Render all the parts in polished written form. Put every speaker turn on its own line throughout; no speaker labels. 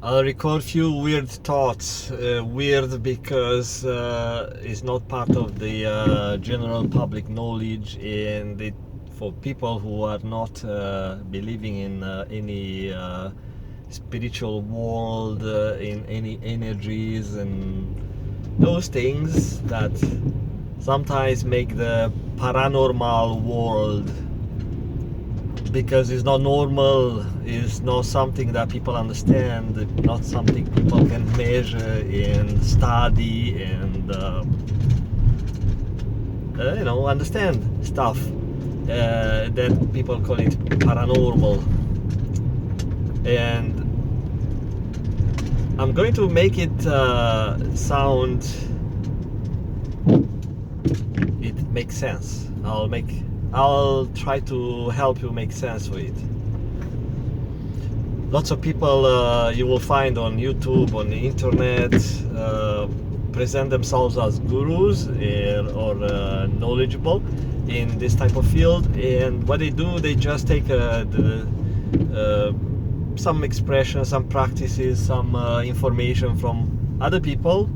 I'll record few weird thoughts. Weird because it's not part of the general public knowledge, and for people who are not believing in any spiritual world, in any energies and those things that sometimes make the paranormal world, because it's not normal, it's not something that people understand, not something people can measure and study and understand stuff, that people call it paranormal. And I'm going to make it sound, it makes sense. I'll try to help you make sense of it. Lots of people you will find on YouTube, on the internet, present themselves as gurus or knowledgeable in this type of field, and what they do, they just take some expressions, some practices, some information from other people,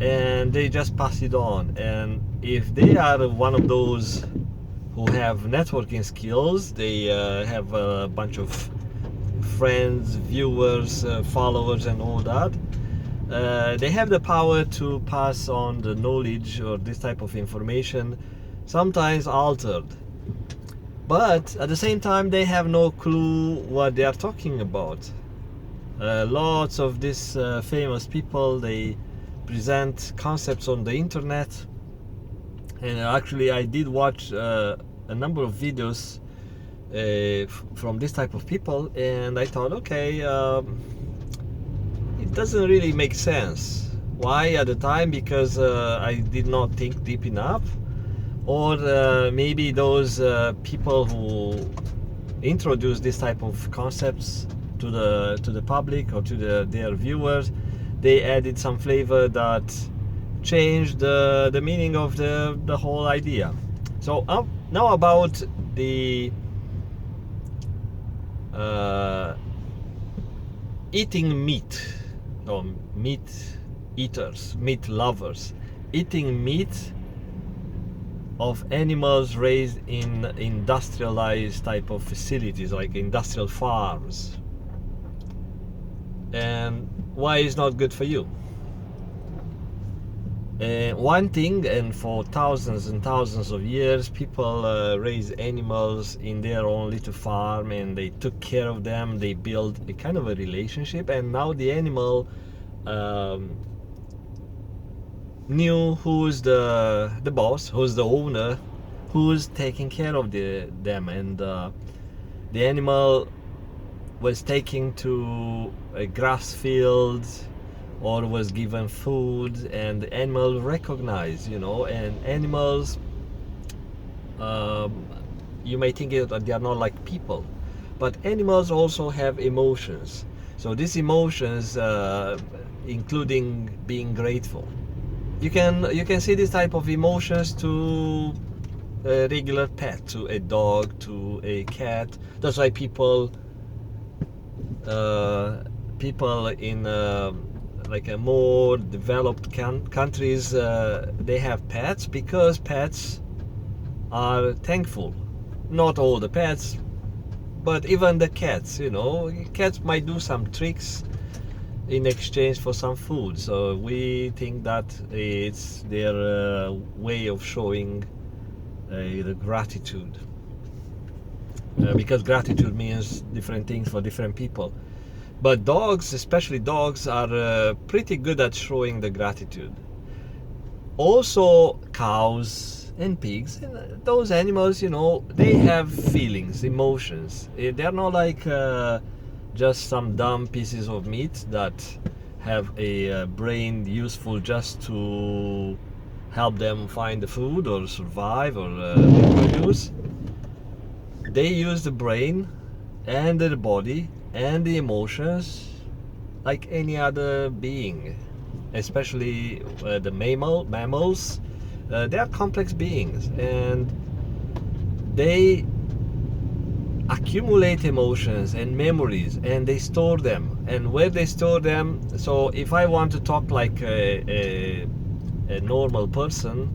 and they just pass it on. And if they are one of those who have networking skills, they have a bunch of friends, viewers, followers and all that, they have the power to pass on the knowledge or this type of information, sometimes altered. But at the same time, they have no clue what they are talking about. Lots of these famous people, they present concepts on the internet, and actually I did watch a number of videos from this type of people, and I thought, okay, it doesn't really make sense. Why at the time? Because I did not think deep enough, or maybe those people who introduce this type of concepts to the public or to their viewers, they added some flavor that changed the meaning of the whole idea. So now about the eating meat, or meat eaters, meat lovers, eating meat of animals raised in industrialized type of facilities, like industrial farms, and why it's not good for you. One thing, and for thousands and thousands of years, people raise animals in their own little farm, and they took care of them, they built a kind of a relationship, and now the animal knew who's the boss, who's the owner, who's taking care of them, and the animal was taken to a grass field or was given food, and the animal recognized, and animals, you may think that they are not like people, but animals also have emotions. So these emotions, including being grateful, you can see this type of emotions to a regular pet, to a dog, to a cat. That's why people in like a more developed countries, they have pets, because pets are thankful. Not all the pets, but even the cats, cats might do some tricks in exchange for some food, so we think that it's their way of showing the gratitude, because gratitude means different things for different people. But dogs, especially dogs, are pretty good at showing the gratitude. Also cows and pigs, and those animals, they have feelings, emotions. They're not like just some dumb pieces of meat that have a brain useful just to help them find the food or survive or reproduce. They use the brain and the body and the emotions like any other being, especially the mammals. They are complex beings, and they accumulate emotions and memories, and they store them. And where they store them, so if I want to talk like a normal person,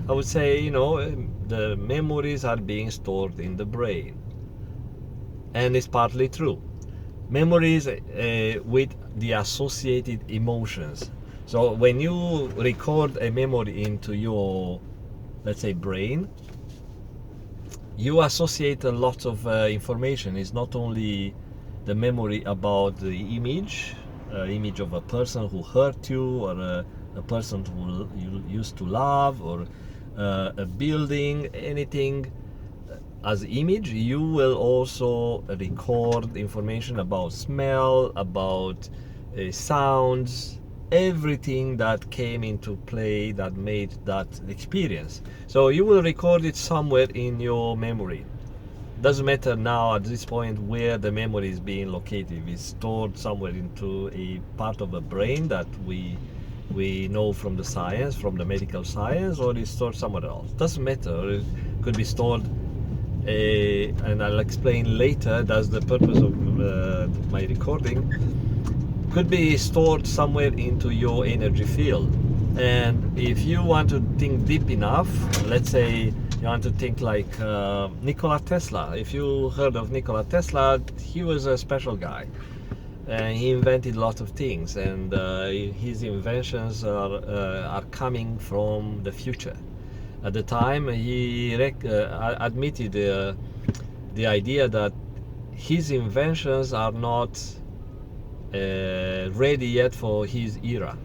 I would say, the memories are being stored in the brain. And it's partly true. Memories with the associated emotions. So when you record a memory into your, let's say, brain, you associate a lot of information. It's not only the memory about the image of a person who hurt you, or a person who you used to love, or a building, anything as image. You will also record information about smell, about sounds, everything that came into play that made that experience. So you will record it somewhere in your memory. Doesn't matter now at this point where the memory is being located. It's stored somewhere into a part of the brain that we know from the science, from the medical science, or it's stored somewhere else. Doesn't matter. It could be stored, and I'll explain later. That's the purpose of my recording. Could be stored somewhere into your energy field. And if you want to think deep enough, let's say you want to think like Nikola Tesla. If you heard of Nikola Tesla, he was a special guy. And he invented a lot of things, and his inventions are coming from the future. At the time, he admitted the idea that his inventions are not ready yet for his era,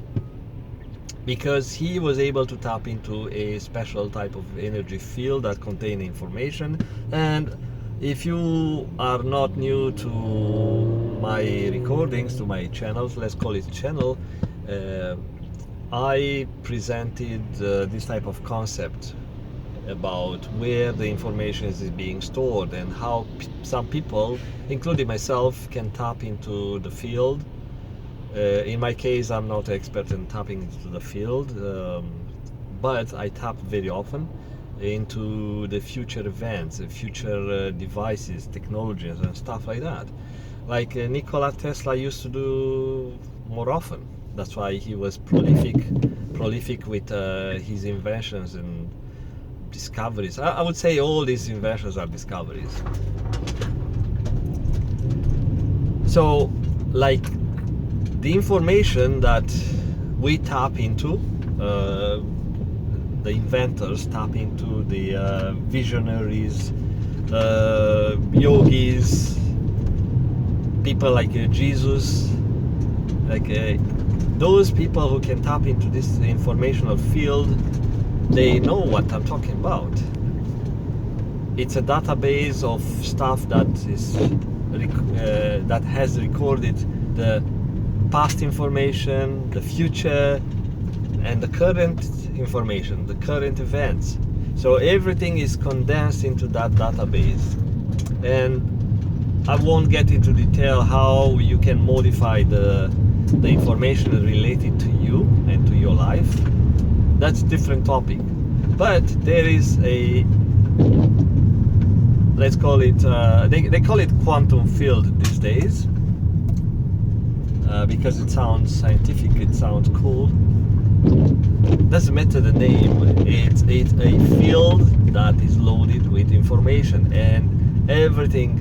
because he was able to tap into a special type of energy field that contains information. And if you are not new to my recordings, to my channels, let's call it channel, I presented this type of concept about where the information is being stored, and how some people, including myself, can tap into the field. In my case, I'm not an expert in tapping into the field, but I tap very often into the future events, future devices, technologies, and stuff like that. Like Nikola Tesla used to do more often. That's why he was prolific with his inventions and discoveries. I would say all these inventions are discoveries. So, like, the information that we tap into, the inventors tap into, the visionaries, yogis, people like Jesus, like those people who can tap into this informational field, they know what I'm talking about. It's a database of stuff that is that has recorded the past information, the future, and the current information, the current events. So everything is condensed into that database. And I won't get into detail how you can modify the information related to you and to your life. That's a different topic. But there is a, let's call it, they call it quantum field these days, because it sounds scientific, it sounds cool. Doesn't matter the name, it's a field that is loaded with information, and everything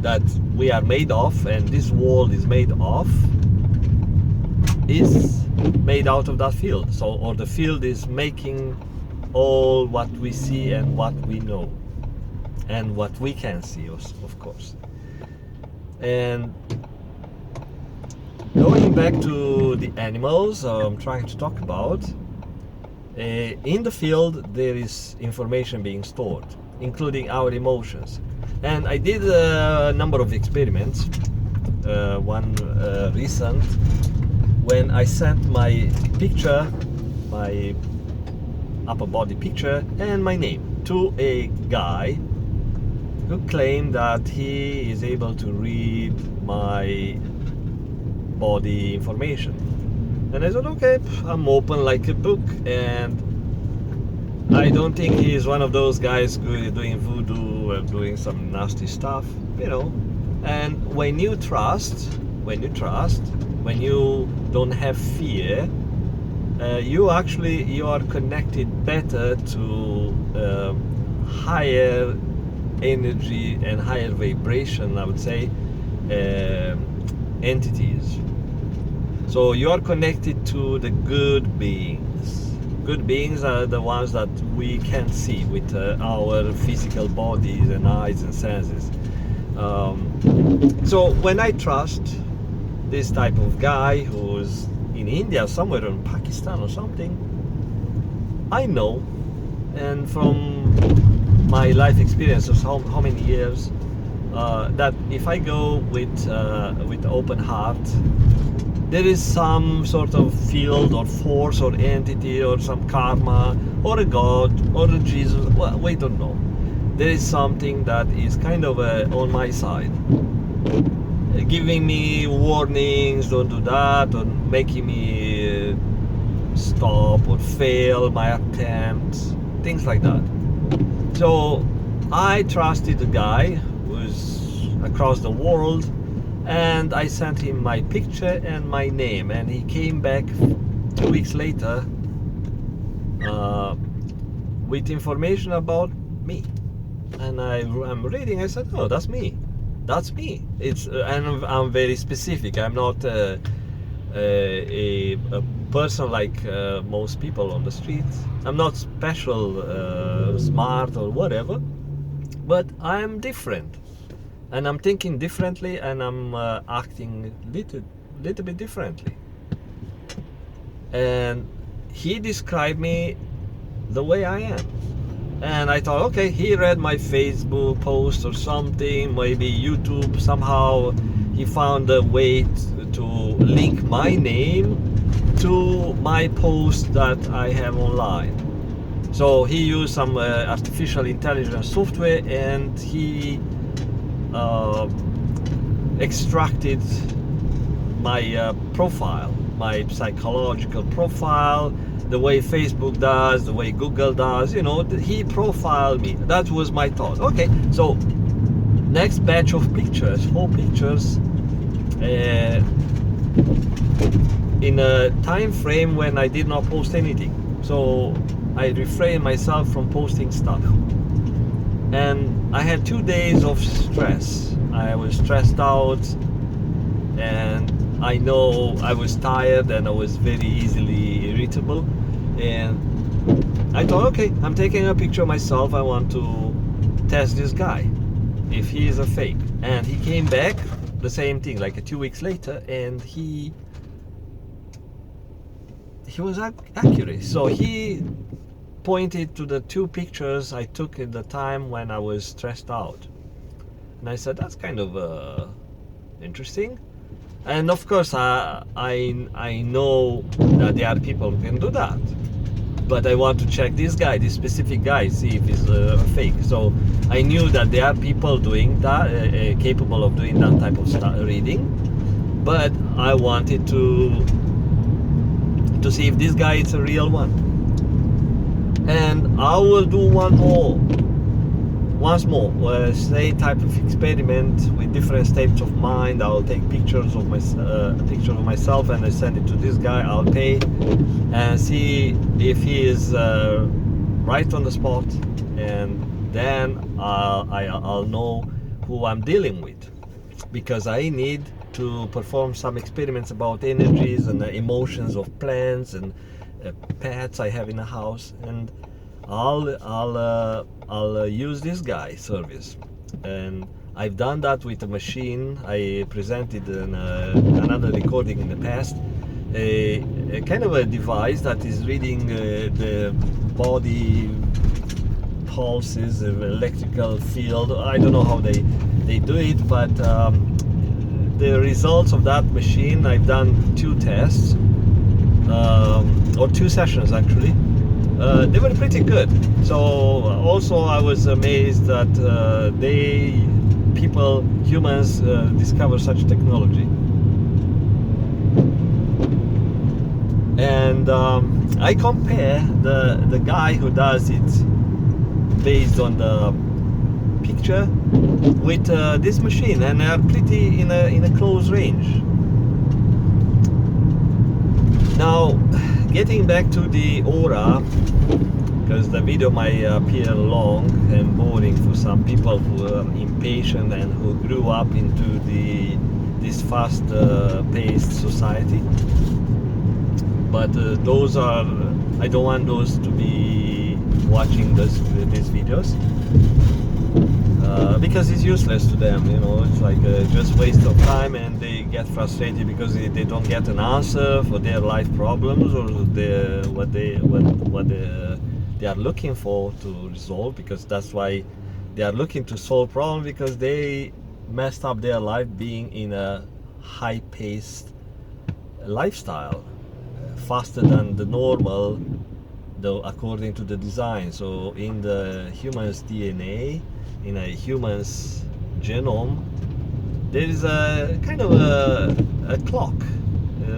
that we are made of, and this world is made of, is made out of that field. So, or the field is making all what we see and what we know and what we can see, of course. And going back to the animals I'm trying to talk about, in the field there is information being stored, including our emotions. And I did a number of experiments, one recent, when I sent my picture, my upper body picture and my name to a guy who claimed that he is able to read my body information. And I thought, okay, I'm open like a book, and I don't think he's one of those guys doing voodoo were doing some nasty stuff, you know. And when you trust, when you don't have fear, you are connected better to higher energy and higher vibration, I would say, entities. So you are connected to the good beings. Good beings are the ones that we can see with our physical bodies and eyes and senses. So when I trust this type of guy who's in India, somewhere in Pakistan or something, I know, and from my life experience of how many years, that if I go with open heart, there is some sort of field or force or entity or some karma or a God or a Jesus. Well, we don't know. There is something that is kind of on my side, giving me warnings, don't do that, or making me stop or fail my attempts, things like that. So I trusted a guy who's across the world, and I sent him my picture and my name, and he came back 2 weeks later with information about me. And I'm reading, I said, oh, that's me. That's me. It's and I'm very specific. I'm not a person like most people on the streets. I'm not special, smart or whatever, but I'm different, and I'm thinking differently, and I'm acting little bit differently. And he described me the way I am. And I thought, okay, he read my Facebook post or something, maybe YouTube, somehow he found a way to link my name to my post that I have online. So he used some artificial intelligence software, and he extracted my profile, my psychological profile, the way Facebook does, the way Google does, you know, he profiled me. That was my thought. Okay, so next batch of pictures, 4 pictures, in a time frame when I did not post anything. So I refrained myself from posting stuff. And I had 2 days of stress. I was stressed out, and I know I was tired, and I was very easily irritable. And I thought, okay, I'm taking a picture of myself. I want to test this guy, if he is a fake. And he came back, the same thing, like 2 weeks later, and he was accurate. So he pointed to the 2 pictures I took at the time when I was stressed out. And I said, that's kind of interesting. And of course, I know that there are people who can do that, but I want to check this guy, this specific guy, see if he's fake. So I knew that there are people doing that, capable of doing that type of reading, but I wanted to see if this guy is a real one. And I will do once more, same type of experiment with different states of mind. I'll take pictures of myself, and I send it to this guy. I'll pay and see if he is right on the spot, and then I'll know who I'm dealing with, because I need to perform some experiments about energies and the emotions of plants and pets I have in the house, and I'll use this guy service. And I've done that with a machine. I presented in another recording in the past, a kind of a device that is reading the body pulses, electrical field. I don't know how they do it, but the results of that machine, I've done 2 tests, or 2 sessions actually. They were pretty good. So also I was amazed that humans discover such technology. And I compare the guy who does it based on the picture with this machine, and they are pretty in a close range. Now, getting back to the Ora, because the video might appear long and boring for some people who are impatient and who grew up into this fast-paced society. But those are, I don't want those to be watching these videos because it's useless to them. You know, it's like just waste of time, and they get frustrated because they don't get an answer for their life problems or what they are looking for to resolve, because that's why they are looking to solve problems, because they messed up their life being in a high-paced lifestyle, faster than the normal, though, according to the design. So in the human's DNA, in a human's genome, there is a kind of a clock.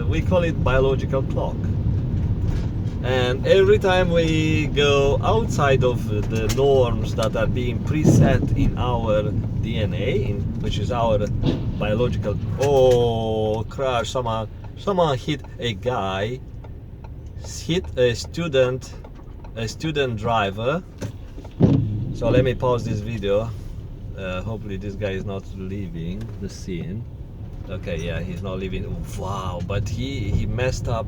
We call it biological clock. And every time we go outside of the norms that are being preset in our DNA, which is our biological... Oh, crash! Someone hit a guy, hit a student driver. So let me pause this video. Hopefully this guy is not leaving the scene. Okay, yeah, he's not leaving. Wow, but he messed up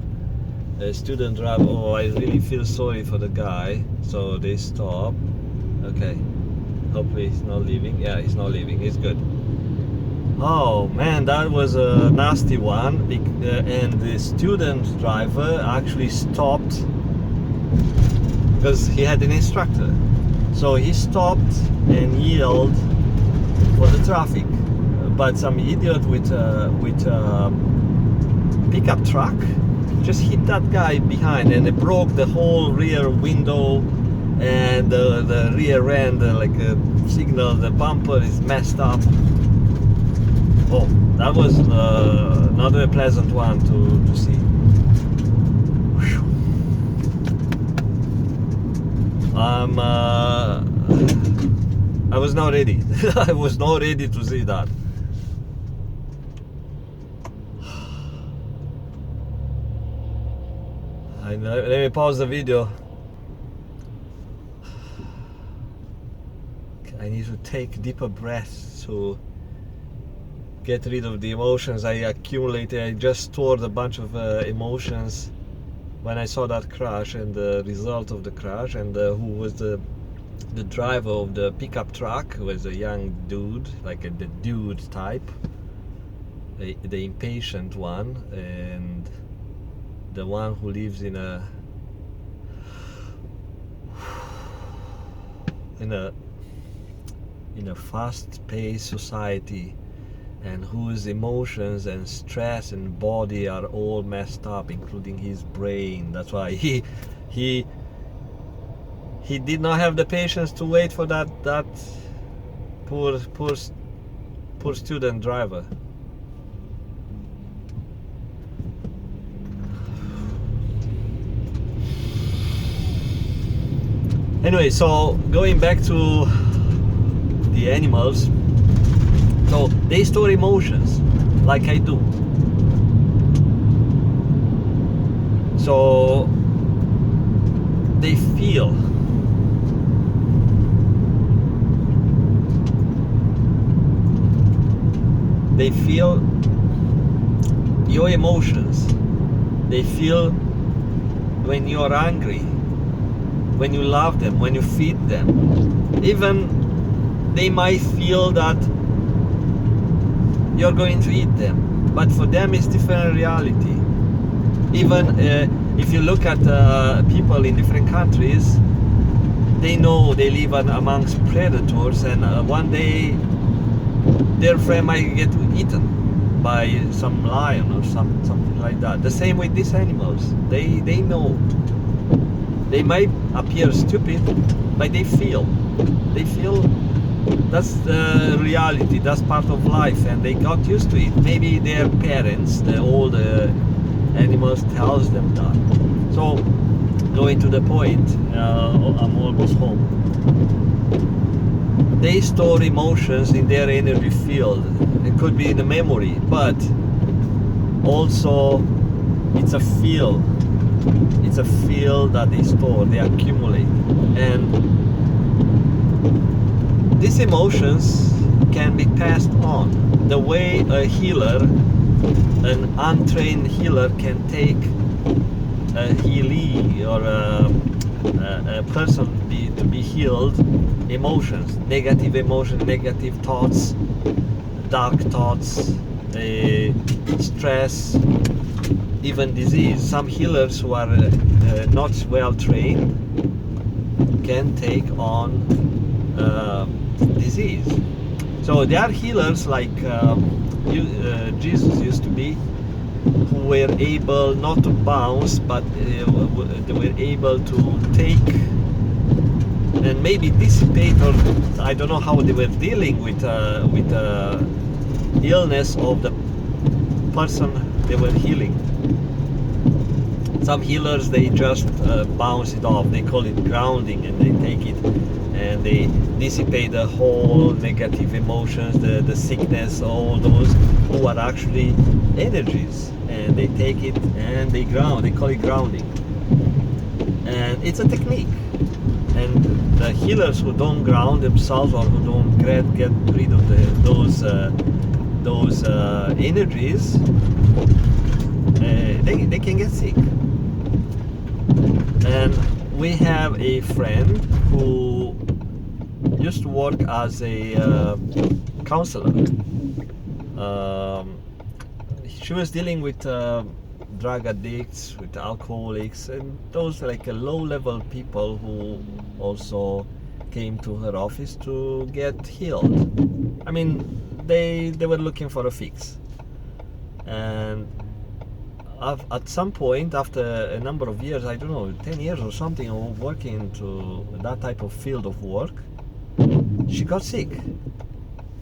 a student driver. Oh, I really feel sorry for the guy. So they stop. Okay, hopefully he's not leaving. Yeah, he's not leaving. He's good. Oh man, that was a nasty one. And the student driver actually stopped because he had an instructor. So he stopped and yelled for the traffic. But some idiot with a pickup truck just hit that guy behind, and it broke the whole rear window and the rear end, signal, the bumper is messed up. Oh, that was not a pleasant one to see. Whew. I was not ready. I was not ready to see that. Let me pause the video. I need to take deeper breaths to get rid of the emotions I accumulated. I just stored a bunch of emotions when I saw that crash and the result of the crash, and who was the driver of the pickup truck was a young dude, like the dude type, the impatient one, and the one who lives in a fast-paced society, and whose emotions and stress and body are all messed up, including his brain. That's why he did not have the patience to wait for that poor student driver. Anyway, so going back to the animals, so they store emotions like I do. So they feel. They feel your emotions. They feel when you are angry, when you love them, when you feed them. Even they might feel that you're going to eat them, but for them it's different reality. Even if you look at people in different countries, they know they live amongst predators, and one day their friend might get eaten by some lion or something like that. The same with these animals. They know. They might appear stupid, but they feel. They feel. That's the reality. That's part of life, and they got used to it. Maybe their parents, the old animals, tells them that. So, going to the point, I'm almost home. they store emotions in their energy field. It could be the memory, but also it's a field. It's a field that they store, they accumulate. And these emotions can be passed on. The way a healer, an untrained healer, can take a healee or a person to be healed emotions, negative thoughts, dark thoughts, stress, even disease. Some healers who are not well trained can take on disease. So there are healers like Jesus used to be, who were able not to bounce, but they were able to take and maybe dissipate, or I don't know how they were dealing with illness of the person they were healing. Some healers, they just bounce it off. They call it grounding, and they take it and they dissipate the whole negative emotions, the sickness, all those who are actually energies, and they take it and they ground. They call it grounding, and it's a technique. And the healers who don't ground themselves, or who don't get rid of those energies, they can get sick. And we have a friend who used to work as a counselor. She was dealing with drug addicts, with alcoholics, and those like low-level people who also came to her office to get healed. I mean, they were looking for a fix. And at some point, after a number of years, I don't know, 10 years or something, of working into that type of field of work, she got sick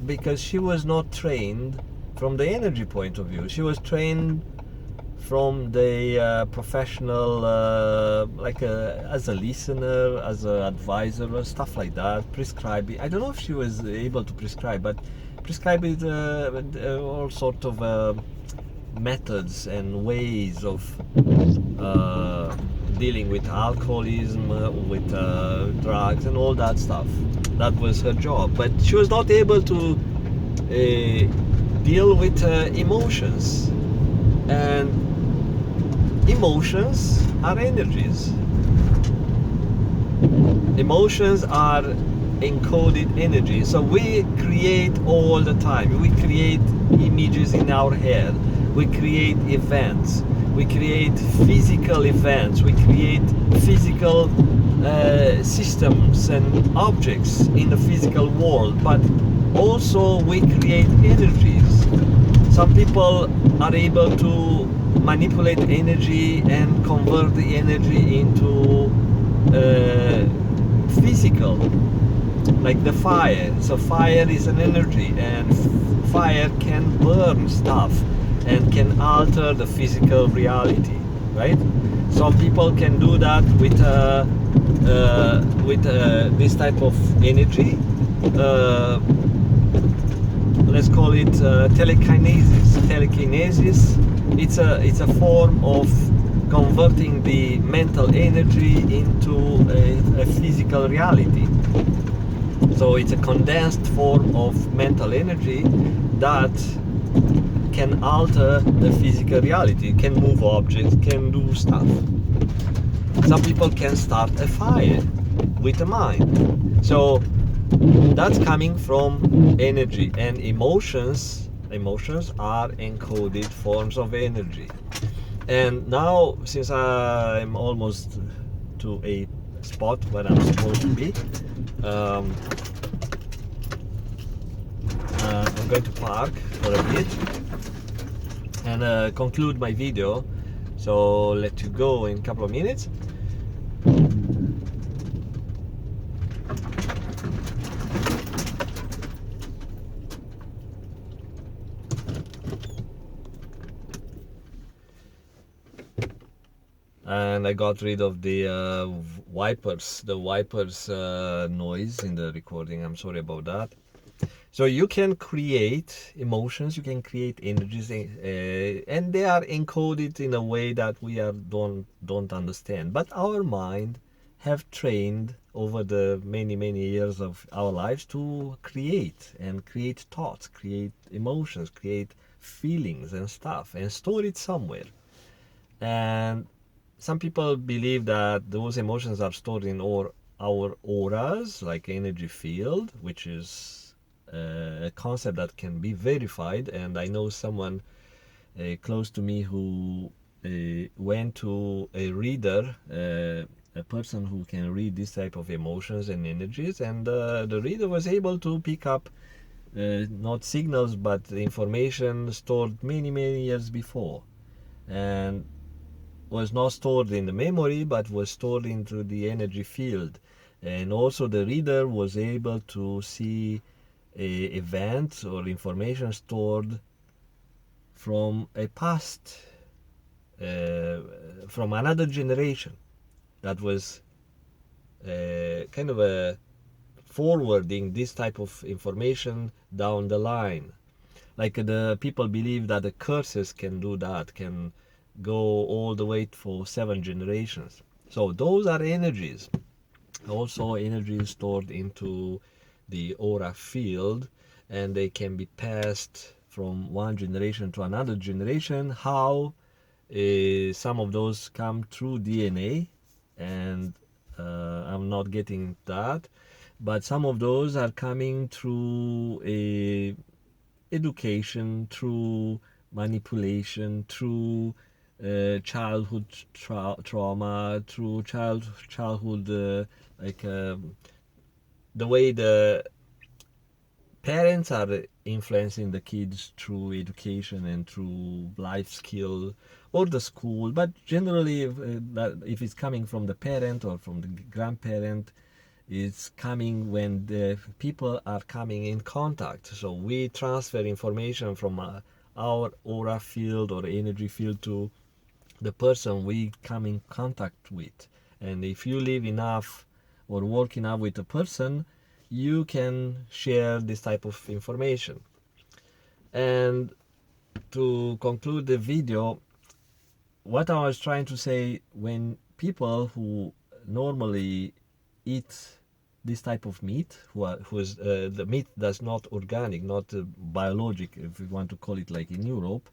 because she was not trained from the energy point of view. She was trained from the professional, as a listener, as an advisor, or stuff like that, prescribing. I don't know if she was able to prescribe, but prescribing all sort of methods and ways of dealing with alcoholism, with drugs and all that stuff. That was her job, but she was not able to deal with emotions. And emotions are energies. Emotions are encoded energy. So we create all the time. We create images in our head. We create events. We create physical events. We create physical systems and objects in the physical world. But also we create energies. Some people are able to manipulate energy and convert the energy into physical, like the fire. So fire is an energy, and fire can burn stuff and can alter the physical reality, right? Some people can do that with this type of energy. Let's call it telekinesis. Telekinesis, it's a form of converting the mental energy into a physical reality. So it's a condensed form of mental energy that can alter the physical reality, can move objects, can do stuff. Some people can start a fire with the mind. So that's coming from energy, and emotions are encoded forms of energy. And now, since I'm almost to a spot where I'm supposed to be, I'm going to park for a bit and conclude my video. So I'll let you go in a couple of minutes. And I got rid of the the wipers noise in the recording. I'm sorry about that. So you can create emotions, you can create energies, and they are encoded in a way that we don't understand. But our mind have trained over the many years of our lives to create thoughts, create emotions, create feelings and stuff, and store it somewhere. And some people believe that those emotions are stored in our auras, like energy field, which is a concept that can be verified. And I know someone close to me who went to a reader, a person who can read this type of emotions and energies, and the reader was able to pick up not signals but information stored many years before, and was not stored in the memory but was stored into the energy field. And also the reader was able to see events or information stored from a past, from another generation, that was kind of a forwarding this type of information down the line. Like the people believe that the curses can do that, can go all the way for 7 generations. So those are energies. Also energies stored into the aura field, and they can be passed from one generation to another generation. How some of those come through DNA, and I'm not getting that, but some of those are coming through education, through manipulation, through childhood trauma, through childhood like the way the parents are influencing the kids through education and through life skill or the school. But generally if it's coming from the parent or from the grandparent, it's coming when the people are coming in contact. So we transfer information from our aura field or energy field to the person we come in contact with. And if you live enough or work enough with a person, you can share this type of information. And to conclude the video, what I was trying to say, when people who normally eat this type of meat, who's the meat that's not organic, not biologic, if you want to call it like in Europe,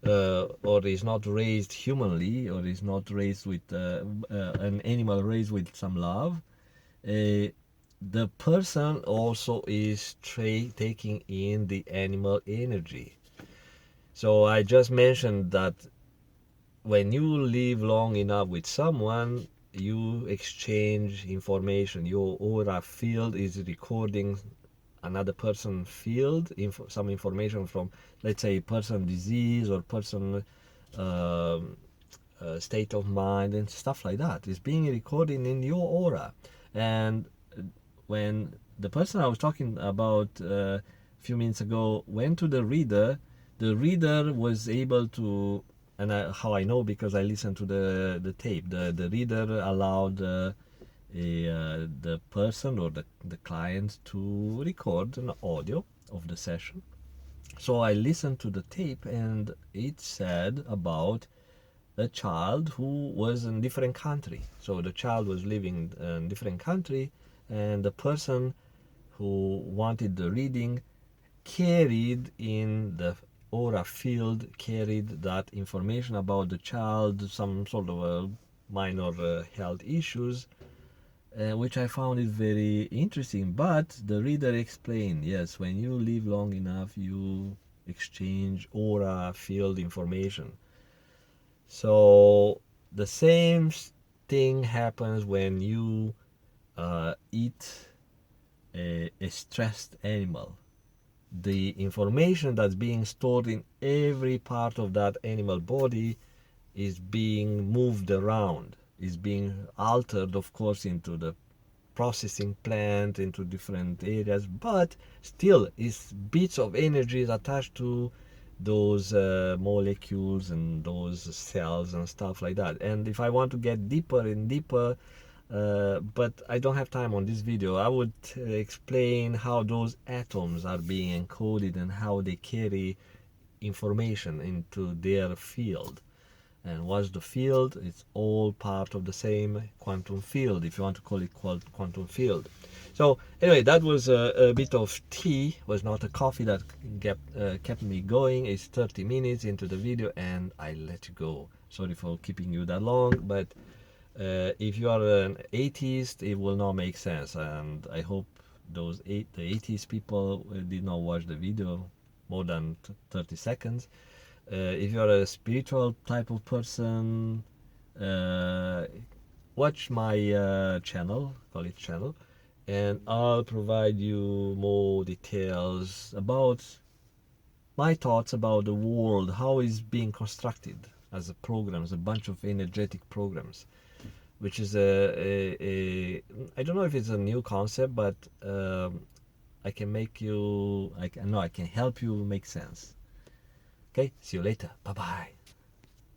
or is not raised humanly, or is not raised with an animal raised with some love, the person also is taking in the animal energy. So I just mentioned that when you live long enough with someone, you exchange information. Your aura field is recording another person field, some information from, let's say, person disease or person state of mind and stuff like that. It's being recorded in your aura. And when the person I was talking about a few minutes ago went to the reader was able to, and how I know, because I listened to the tape, the reader allowed the person or the client to record an audio of the session. So I listened to the tape, and it said about a child who was in a different country. So the child was living in a different country, and the person who wanted the reading carried in the aura field, carried that information about the child, some sort of minor health issues, which I found it very interesting. But the reader explained, yes, when you live long enough, you exchange aura field information. So the same thing happens when you eat a stressed animal. The information that's being stored in every part of that animal body is being moved around, is being altered, of course, into the processing plant, into different areas, but still is bits of energy is attached to those molecules and those cells and stuff like that. And if I want to get deeper and deeper, but I don't have time on this video. I would explain how those atoms are being encoded and how they carry information into their field. And what's the field? It's all part of the same quantum field, if you want to call it quantum field. So anyway, that was a bit of tea. It was not a coffee that kept me going. It's 30 minutes into the video and I let you go. Sorry for keeping you that long, but if you are an atheist, it will not make sense. And I hope the atheist people did not watch the video more than 30 seconds. If you're a spiritual type of person, watch my channel, call it channel, and I'll provide you more details about my thoughts about the world, how it's being constructed as a program, as a bunch of energetic programs, which is I don't know if it's a new concept, but I can help you make sense. Okay, see you later. Bye bye.